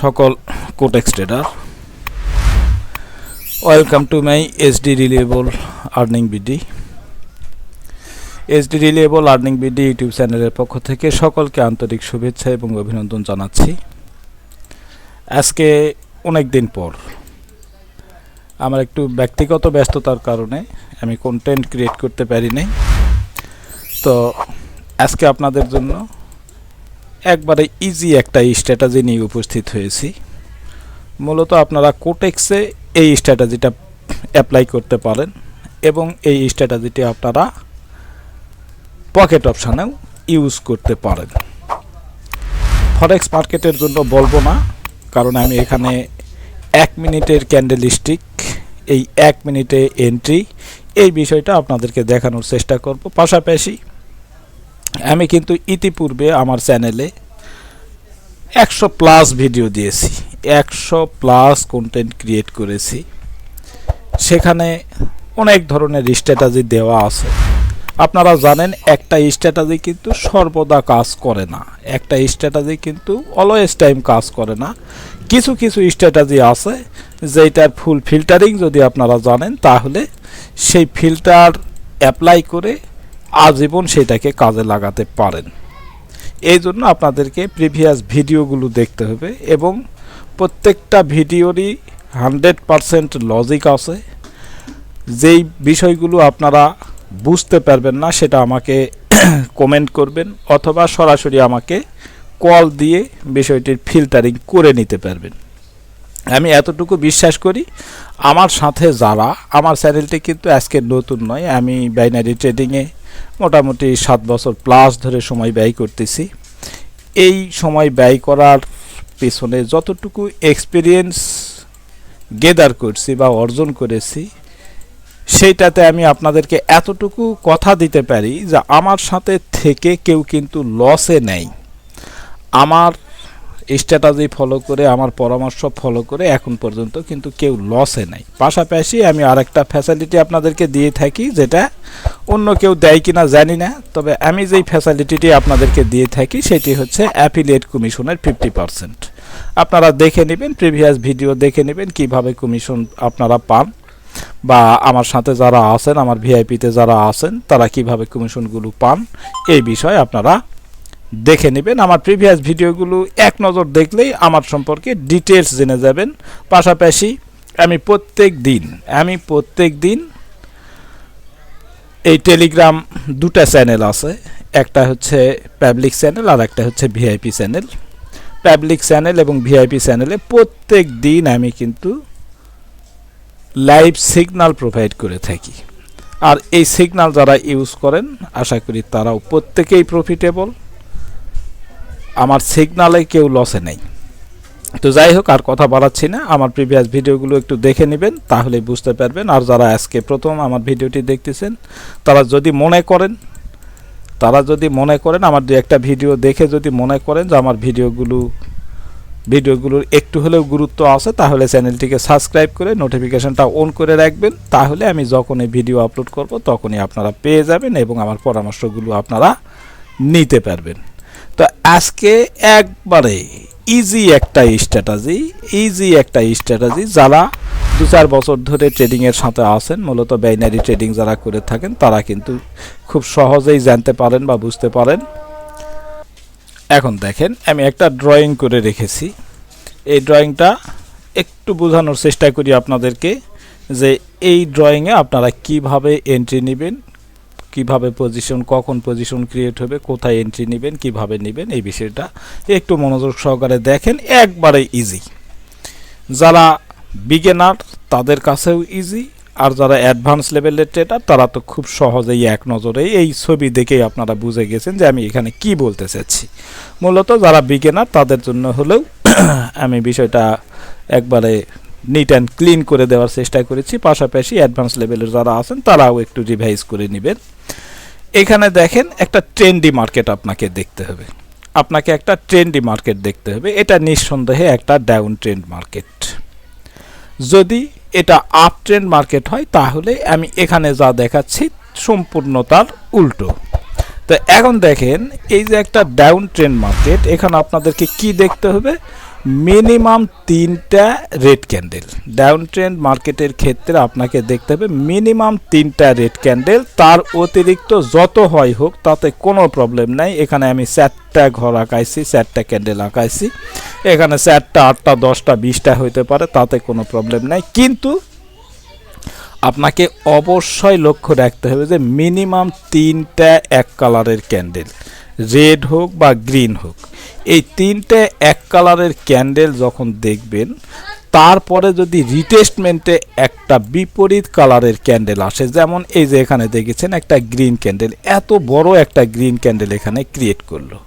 সকল Quotex trader, welcome to my SD reliable earning BD. SD reliable earning BD YouTube চ্যানেলের পক্ষ থেকে সকলকে আন্তরিক শুভেচ্ছা এবং অভিনন্দন জানাচ্ছি। আজকে অনেক দিন পর আমার একটু ব্যক্তিগত ব্যস্ততার কারণে আমি কন্টেন্ট ক্রিয়েট করতে পারি নাই। তো আজকে আপনাদের জন্য একবারে ইজি একটা স্ট্র্যাটেজি নিয়ে উপস্থিত হয়েছি। মূলত আপনারা কোটেক্সে এই স্ট্র্যাটেজিটা অ্যাপ্লাই করতে পারেন এবং এই স্ট্র্যাটেজিটি আপনারা পকেট অপশানেও ইউজ করতে পারেন। ফরেক্স মার্কেটের জন্য বলবো না, কারণ আমি এখানে 1 মিনিটের ক্যান্ডেলস্টিক, এই 1 মিনিটে এন্ট্রি, এই বিষয়টা আপনাদেরকে দেখানোর চেষ্টা করব। পাশাপাশি আমি কিন্তু ইতিপূর্বে আমার চ্যানেলে 100+ ভিডিও দিয়েছি, 100+ কন্টেন্ট ক্রিয়েট করেছি। সেখানে অনেক ধরনের স্ট্র্যাটেজি দেওয়া আছে। আপনারা জানেন একটা স্ট্র্যাটেজি কিন্তু সর্বদা কাজ করে না, একটা স্ট্র্যাটেজি কিন্তু অলওয়েজ টাইম কাজ করে না। কিছু কিছু স্ট্র্যাটেজি আছে যেটার ফুল ফিল্টারিং যদি আপনারা জানেন, তাহলে সেই ফিল্টার অ্যাপ্লাই করে আজীবন সেটাকে কাজে লাগাতে পারেন। এই জন্য আপনাদেরকে প্রিভিয়াস ভিডিওগুলো দেখতে হবে এবং প্রত্যেকটা ভিডিওরই 100% লজিক আছে। যেই বিষয়গুলো আপনারা বুঝতে পারবেন না সেটা আমাকে কমেন্ট করবেন অথবা সরাসরি আমাকে কল দিয়ে বিষয়টির ফিল্টারিং করে নিতে পারবেন। আমি এতটুকু বিশ্বাস করি, আমার সাথে যারা, আমার চ্যানেলটি কিন্তু আজকে নতুন নয়, আমি বাইনারি ট্রেডিংয়ে মোটামুটি 7 বছর প্লাস ধরে সময় ব্যয় করতেছি। এই সময় ব্যয় করার পেছনে যতটুকু এক্সপিরিয়েন্স গেদার করছি বা অর্জন করেছি, সেইটাতে আমি আপনাদেরকে এতটুকু কথা দিতে পারি যে আমার সাথে থেকে কেউ কিন্তু লসে নেই। আমার স্ট্র্যাটেজি ফলো করে, আমার পরামর্শ ফলো করে এখন পর্যন্ত কিন্তু কেউ লসে নাই। পাশাপাশি আমি আরেকটা ফ্যাসিলিটি আপনাদেরকে দিয়ে থাকি, যেটা অন্য কেউ দেয় কিনা জানি না, তবে আমি যেই ফ্যাসিলিটিটি আপনাদেরকে দিয়ে থাকি সেটি হচ্ছে অ্যাফিলিয়েট কমিশনের 50%। আপনারা দেখে নেবেন, প্রিভিয়াস ভিডিও দেখে নেবেন কিভাবে কমিশন আপনারা পান, বা আমার সাথে যারা আছেন, আমার ভিআইপিতে যারা আছেন, তারা কিভাবে কমিশনগুলো পান, এই বিষয়ে আপনারা দেখে নেবেন। আমার প্রিভিয়াস ভিডিওগুলো এক নজর দেখলেই আমার সম্পর্কে ডিটেলস জেনে যাবেন। পাশাপাশি আমি প্রত্যেক দিন এই টেলিগ্রাম 2টা চ্যানেল আছে, একটা হচ্ছে পাবলিক চ্যানেল আর একটা হচ্ছে ভিআইপি চ্যানেল। পাবলিক চ্যানেল এবং ভিআইপি চ্যানেলে প্রত্যেক দিন আমি কিন্তু লাইভ সিগন্যাল প্রোভাইড করে থাকি। আর এই সিগন্যাল যারা ইউজ করেন, আশা করি তারাও প্রত্যেকেই প্রফিটেবল, আমার সিগনালে কেউ লসে নেই। তো যাই হোক, আর কথা বাড়াচ্ছি না, আমার প্রিভিয়াস ভিডিওগুলো একটু দেখে নেবেন, তাহলেই বুঝতে পারবেন। আর যারা আজকে প্রথম আমার ভিডিওটি দেখতেছেন, তারা যদি মনে করেন আমার দু একটা ভিডিও দেখে যদি মনে করেন যে আমার ভিডিওগুলোর একটু হলেও গুরুত্ব আছে, তাহলে চ্যানেলটিকে সাবস্ক্রাইব করে নোটিফিকেশনটা অন করে রাখবেন। তাহলে আমি যখনই ভিডিও আপলোড করব তখনই আপনারা পেয়ে যাবেন এবং আমার পরামর্শগুলো আপনারা নিতে পারবেন। তো আজকে একবারে ইজি একটা স্ট্র্যাটেজি, যারা 2-4 বছর ধরে ট্রেডিংয়ের সাথে আছেন, মূলত বাইনারি ট্রেডিং যারা করে থাকেন, তারা কিন্তু খুব সহজেই জানতে পারেন বা বুঝতে পারেন। এখন দেখেন, আমি একটা ড্রয়িং করে রেখেছি। এই ড্রয়িংটা একটু বোঝানোর চেষ্টা করি আপনাদেরকে, যে এই ড্রয়িংয়ে আপনারা কিভাবে এন্ট্রি নেবেন, কিভাবে কখন পজিশন ক্রিয়েট হবে, কোথায় এন্ট্রি নেবেন, কিভাবে নেবেন, এই বিষয়টা একটু মনোযোগ সহকারে দেখেন। একবারে ইজি, যারা বিগিনার তাদের কাছেও ইজি, আর যারা অ্যাডভান্স লেভেলের ট্রেডার তারা তো খুব সহজেই এক নজরে এই ছবি দেখেই আপনারা বুঝে গেছেন যে আমি এখানে কি বলতে চাচ্ছি। মূলত যারা বিগিনার তাদের জন্য হলেও আমি বিষয়টা একবারে নিট অ্যান্ড ক্লিন করে দেওয়ার চেষ্টা করেছি। পাশাপাশি অ্যাডভান্স লেভেলের যারা আছেন তারাও একটু রিভাইজ করে নেবেন। এখানে দেখেন, একটা ট্রেন্ডি মার্কেট আপনাকে দেখতে হবে, এটা নিঃসন্দেহে একটা ডাউন ট্রেন্ড মার্কেট। যদি এটা আপ ট্রেন্ড মার্কেট হয়, তাহলে আমি এখানে যা দেখাচ্ছি সম্পূর্ণ তার উল্টো। তো এখন দেখেন, এই যে একটা ডাউন ট্রেন্ড মার্কেট, এখানে আপনাদেরকে কি দেখতে হবে, মিনিমাম 3টা রেড ক্যান্ডেল। ডাউন ট্রেন্ড মার্কেটের ক্ষেত্রে আপনাকে দেখতে হবে মিনিমাম 3টা রেড ক্যান্ডেল, তার অতিরিক্ত যত হয় হোক তাতে কোনো প্রবলেম নাই। এখানে আমি 4টা ঘর আঁকাইছি, 4টা ক্যান্ডেল আঁকাইছি, এখানে 4টা 8টা 10টা 20টা হইতে পারে, তাতে কোনো প্রবলেম নাই। কিন্তু আপনাকে অবশ্যই লক্ষ্য রাখতে হবে যে মিনিমাম 3টা এক কালারের ক্যান্ডেল, রেড হোক বা গ্রিন হোক, এই 3টে এক কালারের ক্যান্ডেল যখন দেখবেন, তারপরে যদি রিটেস্টমেন্টে একটা বিপরীত কালারের ক্যান্ডেল আসে, যেমন এই যে এখানে দেখেছেন একটা গ্রিন ক্যান্ডেল, এত বড় একটা গ্রিন ক্যান্ডেল এখানে ক্রিয়েট করলো।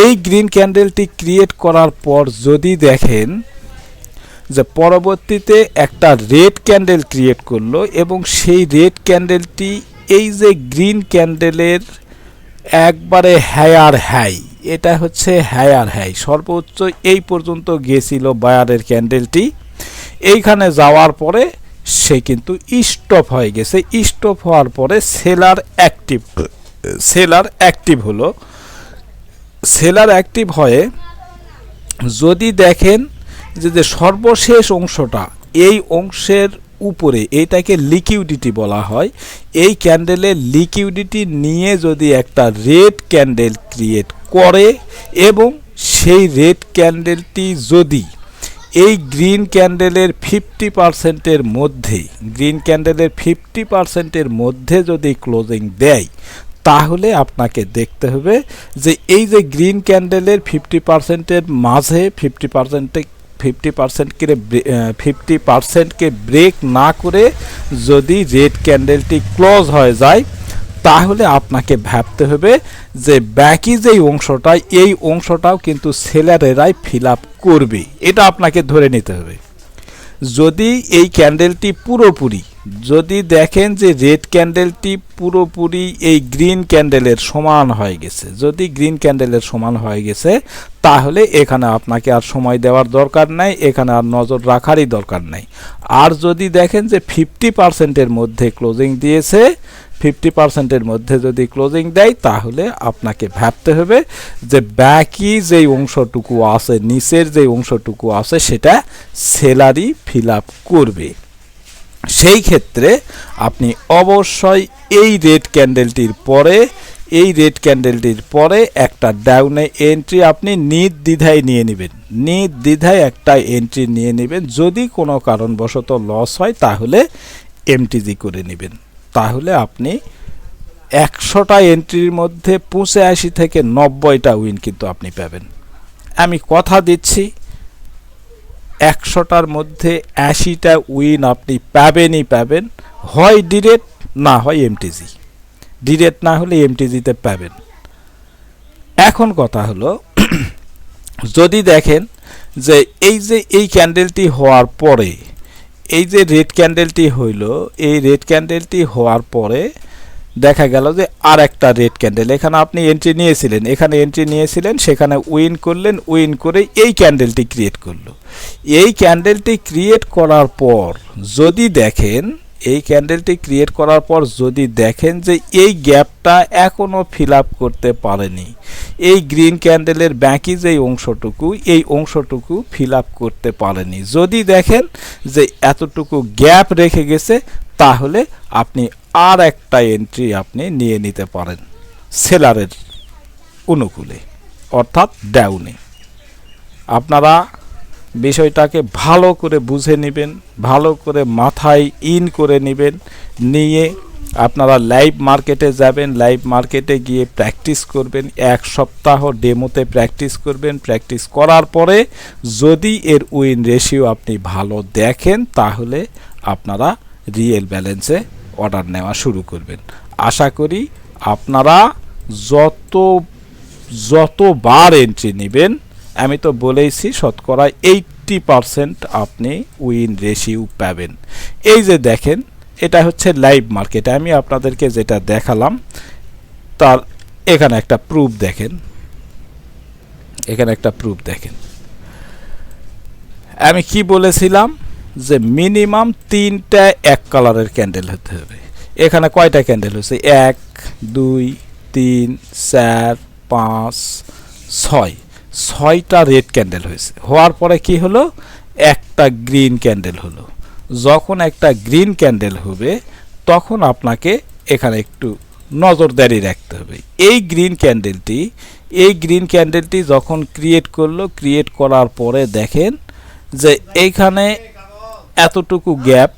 এই গ্রিন ক্যান্ডেলটি ক্রিয়েট করার পর যদি দেখেন যে পরবর্তীতে একটা রেড ক্যান্ডেল ক্রিয়েট করলো এবং সেই রেড ক্যান্ডেলটি এই যে গ্রিন ক্যান্ডেলের একবারে হায়ার হাই, এটা হচ্ছে হায়ার হাই, সর্বোচ্চ এই পর্যন্ত গিয়েছিল বায়ারের ক্যান্ডেলটি। এইখানে যাওয়ার পরে সে কিন্তু স্টপ হয়ে গেছে। স্টপ হওয়ার পরে সেলার অ্যাক্টিভ হলো। সেলার অ্যাক্টিভ হয়ে যদি দেখেন যে সর্বশেষ অংশটা, এই অংশের উপরে, এইটাকে লিকুইডিটি বলা হয়, এই ক্যান্ডেলের লিকুইডিটি নিয়ে যদি একটা রেড ক্যান্ডেল ক্রিয়েট করে এবং সেই রেড ক্যান্ডেলটি যদি এই গ্রিন ক্যান্ডেলের 50%-এর মধ্যে, গ্রিন ক্যান্ডেলের 50%-এর মধ্যে যদি ক্লোজিং দেয়, তাহলে আপনাকে দেখতে হবে যে এই যে গ্রিন ক্যান্ডেলের 50%-এর মাঝে 50%কে ব্রেক না করে যদি রেড ক্যান্ডেলটি ক্লোজ হয়ে যায়, তাহলে আপনাকে ভাবতে হবে যে বাকি যেই অংশটা, এই অংশটাও কিন্তু সেলারেরাই ফিল আপ করবে, এটা আপনাকে ধরে নিতে হবে। যদি এই ক্যান্ডেলটি পুরোপুরি, যদি দেখেন যে রেড ক্যান্ডেলটি পুরোপুরি এই গ্রিন ক্যান্ডেলের সমান হয়ে গেছে, যদি গ্রিন ক্যান্ডেলের সমান হয়ে গেছে, তাহলে এখানে আপনাকে আর সময় দেওয়ার দরকার নাই, এখানে আর নজর রাখারই দরকার নাই। আর যদি দেখেন যে 50%-এর মধ্যে ক্লোজিং দিয়েছে, 50%-এর মধ্যে যদি ক্লোজিং দেয়, তাহলে আপনাকে ভাবতে হবে যে বাকি যেই অংশটুকু আছে, নিচের যেই অংশটুকু আছে, সেটা সেলারই ফিল আপ করবে। সেই ক্ষেত্রে আপনি অবশ্যই এই রেড ক্যান্ডেলটির পরে একটা ডাউনে এন্ট্রি আপনি নির্দ্বিধায় নিয়ে নেবেন, নির্দ্বিধায় একটা এন্ট্রি নিয়ে নেবেন। যদি কোনো কারণবশত লস হয় তাহলে এমটিজি করে নেবেন। তাহলে আপনি 100টা এন্ট্রির মধ্যে 85 থেকে 90টা উইন কিন্তু আপনি পাবেন। আমি কথা দিচ্ছি 100টার মধ্যে 80টা উইন আপনি পাবেনই পাবেন, হয় ডিরেক্ট না হয় এমটিজি। ডিরেক্ট না হলে এমটিজিতে পাবেন। এখন কথা হলো, যদি দেখেন যে এই ক্যান্ডেলটি হওয়ার পরে, এই যে রেড ক্যান্ডেলটি হইল, এই রেড ক্যান্ডেলটি হওয়ার পরে দেখা গেল যে আর একটা রেড ক্যান্ডেল, এখানে আপনি এন্ট্রি নিয়েছিলেন, সেখানে উইন করলেন, উইন করে এই ক্যান্ডেলটি ক্রিয়েট করলো। এই ক্যান্ডেলটি ক্রিয়েট করার পর যদি দেখেন, যে এই গ্যাপটা এখনো ফিল আপ করতে পারেনি, এই গ্রিন ক্যান্ডেলের বাকি যেই অংশটুকু, এই অংশটুকু ফিল আপ করতে পারেনি, যদি দেখেন যে এতটুকু গ্যাপ রেখে গেছে, তাহলে আপনি আর একটা এন্ট্রি আপনি নিয়ে নিতে পারেন সেলারের অনুকূলে, অর্থাৎ ডাউনে। আপনারা বিষয়টাকে ভালো করে বুঝে নেবেন, ভালো করে মাথায় ইন করে নেবেন, নিয়ে আপনারা লাইভ মার্কেটে যাবেন, লাইভ মার্কেটে গিয়ে প্র্যাকটিস করবেন, 1 সপ্তাহ ডেমোতে প্র্যাকটিস করবেন। প্র্যাকটিস করার পরে যদি এর উইন রেশিও আপনি ভালো দেখেন, তাহলে আপনারা রিয়েল ব্যালেন্সে অর্ডার নেওয়া শুরু করবেন। আশা করি আপনারা যতবার এন্ট্রি নেবেন, আমি তো বলেইছি শতকরা 80% আপনি উইন রেশিও পাবেন। এই যে দেখেন, এটা হচ্ছে লাইভ মার্কেটে আমি আপনাদেরকে যেটা দেখালাম, তার এখানে একটা প্রুফ দেখেন, আমি কি বলেছিলাম যে মিনিমাম 3টা এক কালারের ক্যান্ডেল হতে হবে। এখানে কয়টা ক্যান্ডেল হচ্ছে? 1 2 3 4 5 6 6টা রেড ক্যান্ডেল হয়েছে, হওয়ার পরে কি হলো, একটা গ্রিন ক্যান্ডেল হলো। যখন একটা গ্রিন ক্যান্ডেল হবে তখন আপনাকে এখানে একটু নজরদারি রাখতে হবে। এই গ্রিন ক্যান্ডেলটি যখন ক্রিয়েট করলো, ক্রিয়েট করার পরে দেখেন যে এইখানে এতটুকু গ্যাপ,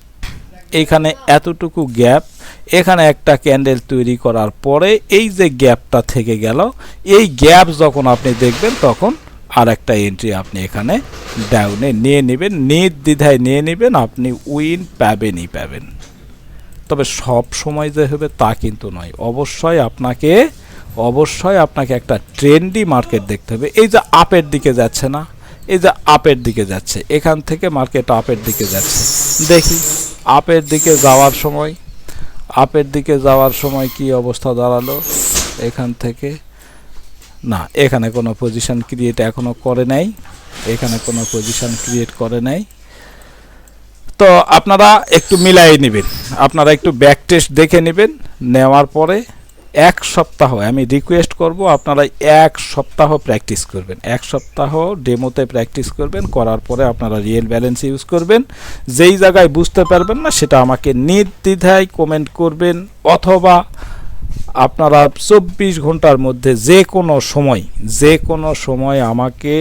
এখানে এতটুকু গ্যাপ, এখানে একটা ক্যান্ডেল তৈরি করার পরে এই যে গ্যাপটা থেকে গেল, এই গ্যাপ যখন আপনি দেখবেন তখন আর একটা এন্ট্রি আপনি এখানে ডাউনে নিয়ে নেবেন, নির্দ্বিধায় নিয়ে নেবেন, আপনি উইন পাবেনই পাবেন। তবে সব সময় যে হবে তা কিন্তু নয়, অবশ্যই আপনাকে একটা ট্রেন্ডি মার্কেট দেখতে হবে। এই যে আপের দিকে যাচ্ছে না, এই যে আপের দিকে যাচ্ছে, এখান থেকে মার্কেট আপের দিকে যাচ্ছে, দেখি আপের দিকে যাওয়ার সময় কি অবস্থা দাঁড়ালো। এখান থেকে না, এখানে কোনো পজিশন ক্রিয়েট এখনো করে নাই, তো আপনারা একটু মিলাই নেবেন, আপনারা একটু ব্যাক টেস্ট দেখে নেবেন। নেওয়ার পরে এক সপ্তাহ আমি রিকোয়েস্ট করব আপনারা এক সপ্তাহ প্র্যাকটিস করবেন, এক সপ্তাহ ডেমোতে প্র্যাকটিস করবেন, করার পরে আপনারা রিয়েল ব্যালেন্স ইউজ করবেন। যেই জায়গায় বুঝতে পারবেন না সেটা আমাকে নির্দ্বিধায় কমেন্ট করবেন, অথবা আপনারা 24 ঘন্টার মধ্যে যে কোনো সময় আমাকে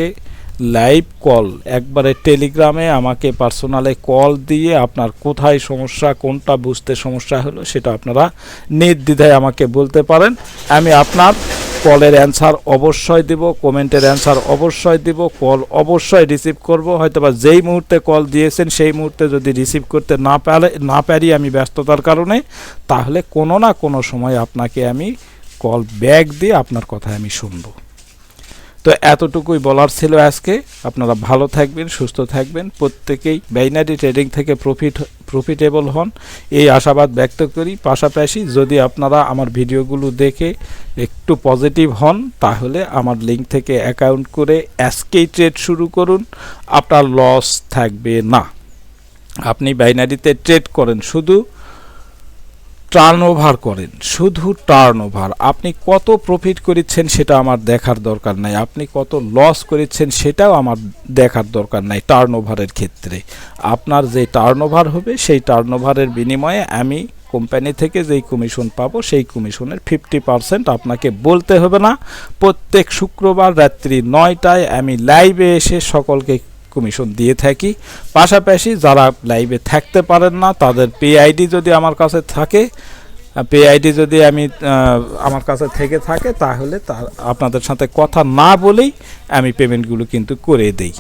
লাইভ কল, একবারে টেলিগ্রামে আমাকে পার্সোনালে কল দিয়ে আপনার কোথায় সমস্যা, কোনটা বুঝতে সমস্যা হলো সেটা আপনারা নির্দ্বিধায় আমাকে বলতে পারেন। আমি আপনার কলের অ্যান্সার অবশ্যই দেব, কমেন্টের অ্যান্সার অবশ্যই দেব, কল অবশ্যই রিসিভ করব। হয়তোবা যেই মুহূর্তে কল দিয়েছেন সেই মুহূর্তে যদি রিসিভ করতে না পারি আমি ব্যস্ততার কারণে, তাহলে কোনো না কোনো সময় আপনাকে আমি কল ব্যাক দিয়ে আপনার কথা আমি শুনবো। তো এতটুকুই বলার ছিল আজকে। আপনারা ভালো থাকবেন, সুস্থ থাকবেন, প্রত্যেকেই বাইনারি ট্রেডিং থেকে প্রফিটেবল হন এই আশাবাদ ব্যক্ত করি। পাশাপাশি যদি আপনারা আমার ভিডিওগুলো দেখে একটু পজিটিভ হন তাহলে আমার লিঙ্ক থেকে অ্যাকাউন্ট করে আজকেই ট্রেড শুরু করুন, আপনার লস থাকবে না। আপনি বাইনারিতে ট্রেড করেন, শুধু টার্নওভার করেন, আপনি কত প্রফিট করেছেন সেটা আমার দেখার দরকার নাই, আপনি কত লস করেছেন সেটাও আমার দেখার দরকার নাই। টার্নওভারের ক্ষেত্রে আপনার যে টার্নওভার হবে সেই টার্নওভারের বিনিময়ে আমি কোম্পানি থেকে যেই কমিশন পাবো সেই কমিশনের 50% আপনাকে বলতে হবে না। প্রত্যেক শুক্রবার রাত্রি 9টায় আমি লাইভে এসে সকলকে কমিশন দিয়ে থাকি। পাশাপাশি যারা লাইভে থাকতে পারেন না তাদের পে আইডি যদি আমার কাছে থাকে, আমার কাছে থেকে থাকে, তাহলে আপনাদের সাথে কথা না বলেই আমি পেমেন্টগুলো কিন্তু করে দেই।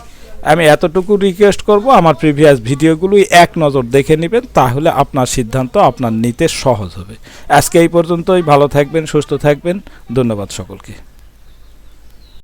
আমি এতটুকু রিকোয়েস্ট করব, আমার প্রিভিয়াস ভিডিওগুলোই এক নজর দেখে নেবেন, তাহলে আপনার সিদ্ধান্ত আপনার নিতে সহজ হবে। আজকে এই পর্যন্তই, ভালো থাকবেন, সুস্থ থাকবেন, ধন্যবাদ সকলকে।